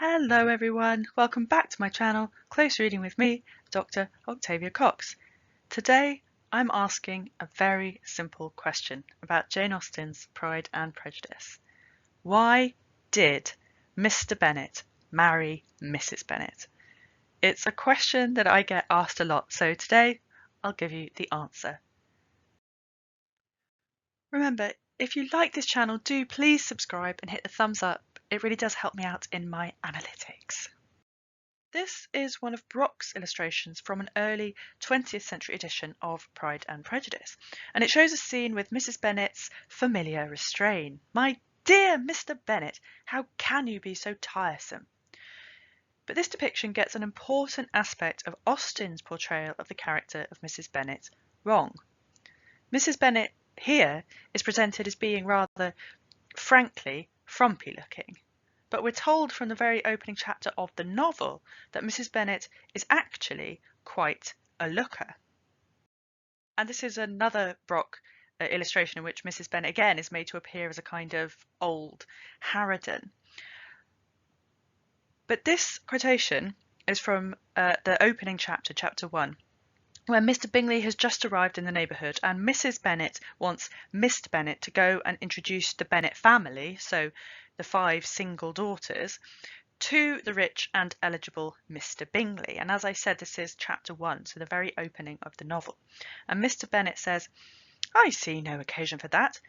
Hello everyone, welcome back to my channel, Close Reading with me, Dr. Octavia Cox. Today I'm asking a very simple question about Jane Austen's Pride and Prejudice. Why did Mr Bennet marry Mrs Bennet? It's a question that I get asked a lot, so today I'll give you the answer. Remember, if you like this channel, do please subscribe and hit the thumbs up. It really does help me out in my analytics. This is one of Brock's illustrations from an early 20th century edition of Pride and Prejudice, and it shows a scene with Mrs Bennet's familiar restraint. "My dear Mr Bennet, how can you be so tiresome?" But this depiction gets an important aspect of Austen's portrayal of the character of Mrs Bennet wrong. Mrs Bennet here is presented as being rather frankly frumpy looking. But we're told from the very opening chapter of the novel that Mrs Bennet is actually quite a looker. And this is another Brock illustration in which Mrs Bennet again is made to appear as a kind of old harridan. But this quotation is from the opening chapter, chapter 1, where Mr Bingley has just arrived in the neighbourhood and Mrs Bennet wants Mr Bennet to go and introduce the Bennet family, so the 5 single daughters, to the rich and eligible Mr Bingley. And as I said, this is chapter 1, so the very opening of the novel. And Mr Bennet says, "I see no occasion for that.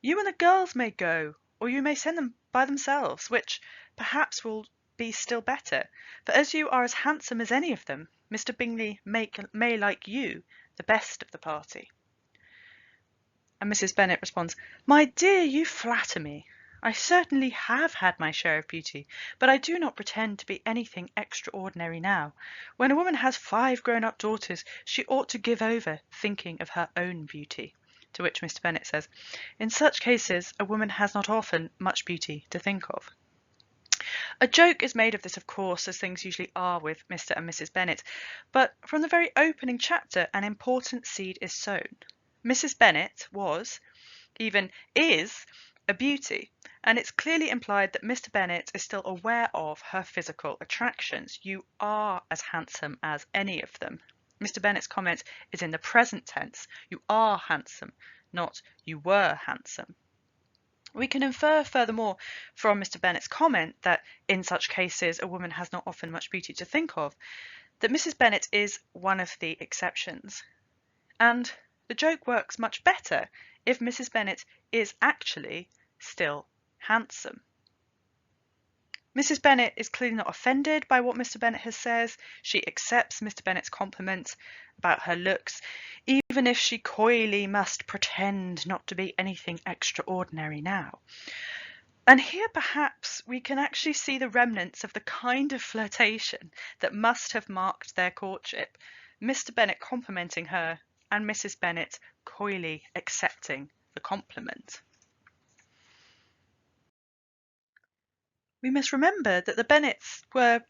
You and the girls may go, or you may send them by themselves, which perhaps will be still better, for as you are as handsome as any of them, Mr Bingley may like you the best of the party." And Mrs Bennet responds, "My dear, you flatter me. I certainly have had my share of beauty, but I do not pretend to be anything extraordinary now. When a woman has 5 grown-up daughters, she ought to give over thinking of her own beauty." To which Mr Bennet says, "In such cases, a woman has not often much beauty to think of." A joke is made of this, of course, as things usually are with Mr and Mrs Bennet, but from the very opening chapter an important seed is sown. Mrs Bennet was, even is, a beauty, and it's clearly implied that Mr Bennet is still aware of her physical attractions. "You are as handsome as any of them." Mr Bennet's comment is in the present tense. You are handsome, not you were handsome. We can infer furthermore from Mr Bennet's comment that in such cases a woman has not often much beauty to think of, that Mrs Bennet is one of the exceptions. And the joke works much better if Mrs Bennet is actually still handsome. Mrs Bennet is clearly not offended by what Mr Bennet has said. She accepts Mr Bennet's compliment about her looks, even if she coyly must pretend not to be anything extraordinary now. And here perhaps we can actually see the remnants of the kind of flirtation that must have marked their courtship. Mr Bennet complimenting her and Mrs Bennet coyly accepting the compliment. We must remember that the Bennets were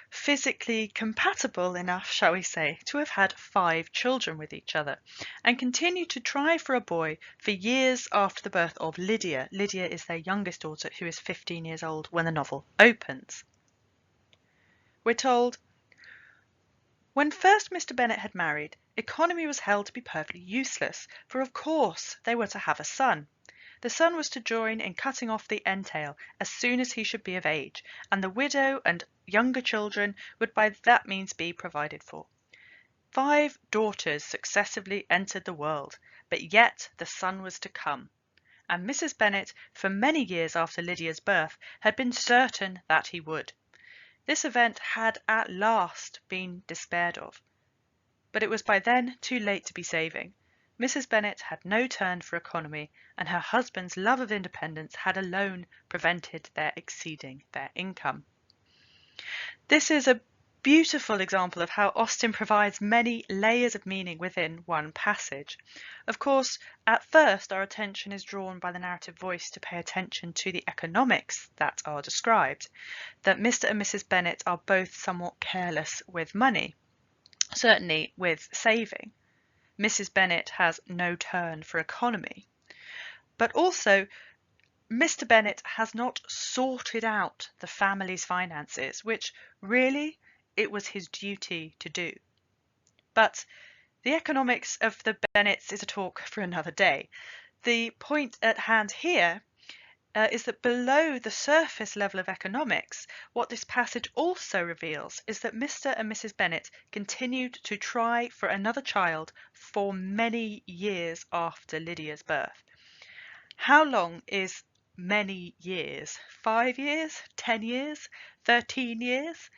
physically compatible enough, shall we say, to have had 5 children with each other, and continued to try for a boy for years after the birth of Lydia. Lydia is their youngest daughter, who is 15 years old when the novel opens. We're told, "When first Mr Bennet had married, economy was held to be perfectly useless, for of course they were to have a son. The son was to join in cutting off the entail as soon as he should be of age, and the widow and younger children would by that means be provided for. 5 daughters successively entered the world, but yet the son was to come, and Mrs Bennet, for many years after Lydia's birth, had been certain that he would. This event had at last been despaired of, but it was by then too late to be saving. Mrs Bennet had no turn for economy, and her husband's love of independence had alone prevented their exceeding their income." This is a beautiful example of how Austen provides many layers of meaning within one passage. Of course, at first our attention is drawn by the narrative voice to pay attention to the economics that are described, that Mr and Mrs Bennet are both somewhat careless with money, certainly with saving. Mrs Bennet has no turn for economy, but also Mr Bennet has not sorted out the family's finances, which really it was his duty to do. But the economics of the Bennets is a talk for another day. The point at hand here is that below the surface level of economics, what this passage also reveals is that Mr and Mrs Bennet continued to try for another child for many years after Lydia's birth. How long is many years? 5 years? 10 years? 13 years?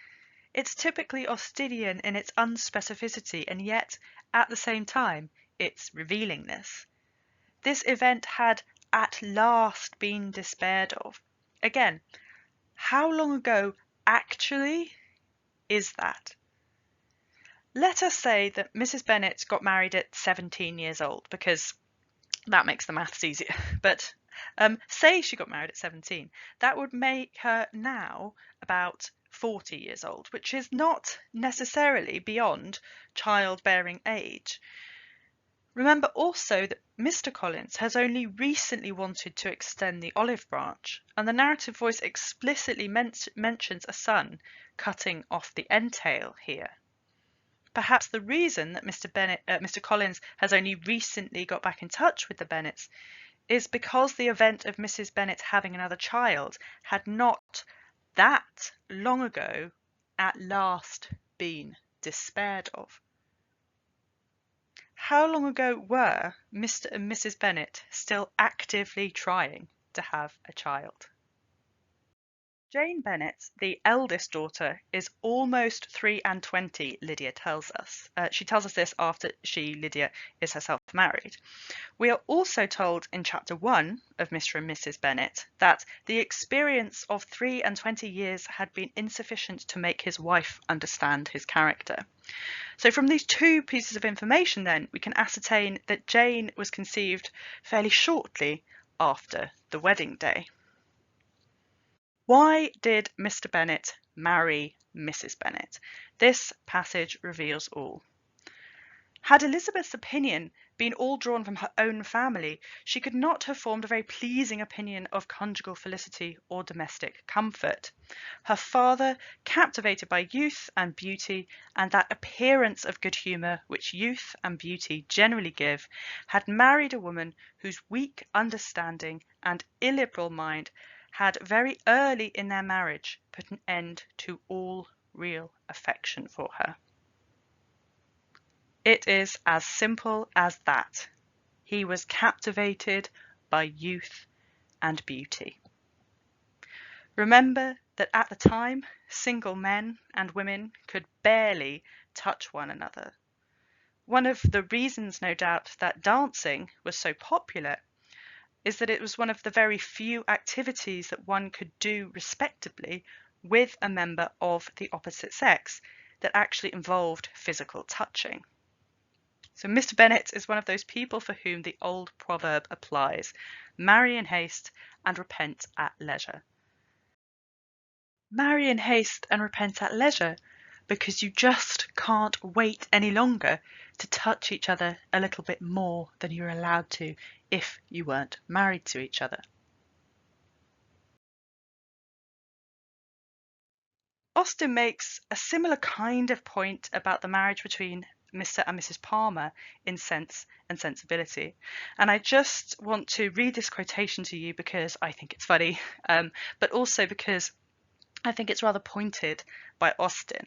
It's typically Austenian in its unspecificity, and yet, at the same time, its revealingness. This event had at last been despaired of. Again, how long ago actually is that? Let us say that Mrs Bennet got married at 17 years old, because that makes the maths easier. But say she got married at 17. That would make her now about 40 years old, which is not necessarily beyond childbearing age. Remember also that Mr Collins has only recently wanted to extend the olive branch, and the narrative voice explicitly mentions a son cutting off the entail here. Perhaps the reason that Mr Collins has only recently got back in touch with the Bennets is because the event of Mrs Bennet having another child had not that long ago at last been despaired of. How long ago were Mr and Mrs Bennet still actively trying to have a child? Jane Bennet, the eldest daughter, is almost 23, Lydia tells us. She tells us this after Lydia, is herself married. We are also told in chapter 1 of Mr and Mrs Bennet that the experience of 23 years had been insufficient to make his wife understand his character. So from these two pieces of information then, we can ascertain that Jane was conceived fairly shortly after the wedding day. Why did Mr Bennet marry Mrs Bennet? This passage reveals all. Had Elizabeth's opinion been all drawn from her own family, she could not have formed a very pleasing opinion of conjugal felicity or domestic comfort. Her father, captivated by youth and beauty, and that appearance of good humour which youth and beauty generally give, had married a woman whose weak understanding and illiberal mind had very early in their marriage put an end to all real affection for her. It is as simple as that. He was captivated by youth and beauty. Remember that at the time, single men and women could barely touch one another. One of the reasons, no doubt, that dancing was so popular is that it was one of the very few activities that one could do respectably with a member of the opposite sex that actually involved physical touching. So Mr Bennet is one of those people for whom the old proverb applies: marry in haste and repent at leisure. Marry in haste and repent at leisure because you just can't wait any longer to touch each other a little bit more than you're allowed to if you weren't married to each other. Austen makes a similar kind of point about the marriage between Mr and Mrs Palmer in Sense and Sensibility, and I just want to read this quotation to you because I think it's funny, but also because I think it's rather pointed by Austen.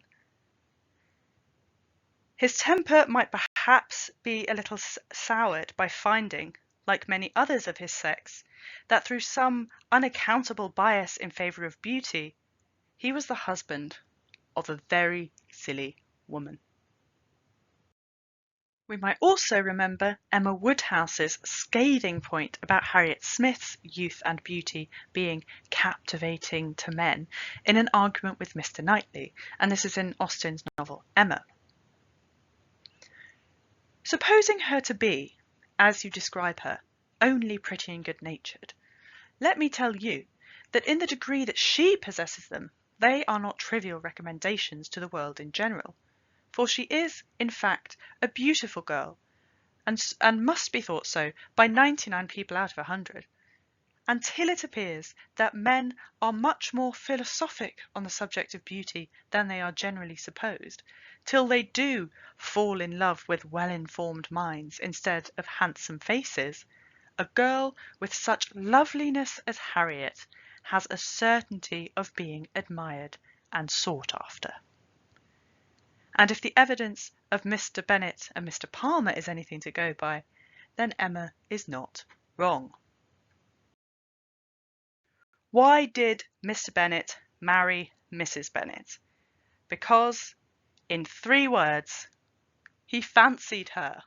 His temper might perhaps be a little soured by finding, like many others of his sex, that through some unaccountable bias in favour of beauty, he was the husband of a very silly woman. We might also remember Emma Woodhouse's scathing point about Harriet Smith's youth and beauty being captivating to men in an argument with Mr Knightley, and this is in Austen's novel Emma. Supposing her to be, as you describe her, only pretty and good-natured, let me tell you that in the degree that she possesses them, they are not trivial recommendations to the world in general, for she is, in fact, a beautiful girl, and must be thought so by 99 people out of 100. until it appears that men are much more philosophic on the subject of beauty than they are generally supposed, till they do fall in love with well-informed minds instead of handsome faces, a girl with such loveliness as Harriet has a certainty of being admired and sought after. And if the evidence of Mr Bennet and Mr Palmer is anything to go by, then Emma is not wrong. Why did Mr Bennet marry Mrs Bennet? Because, in 3 words, he fancied her.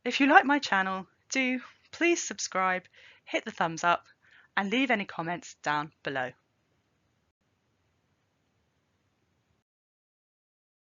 If you like my channel, do please subscribe, hit the thumbs up, and leave any comments down below.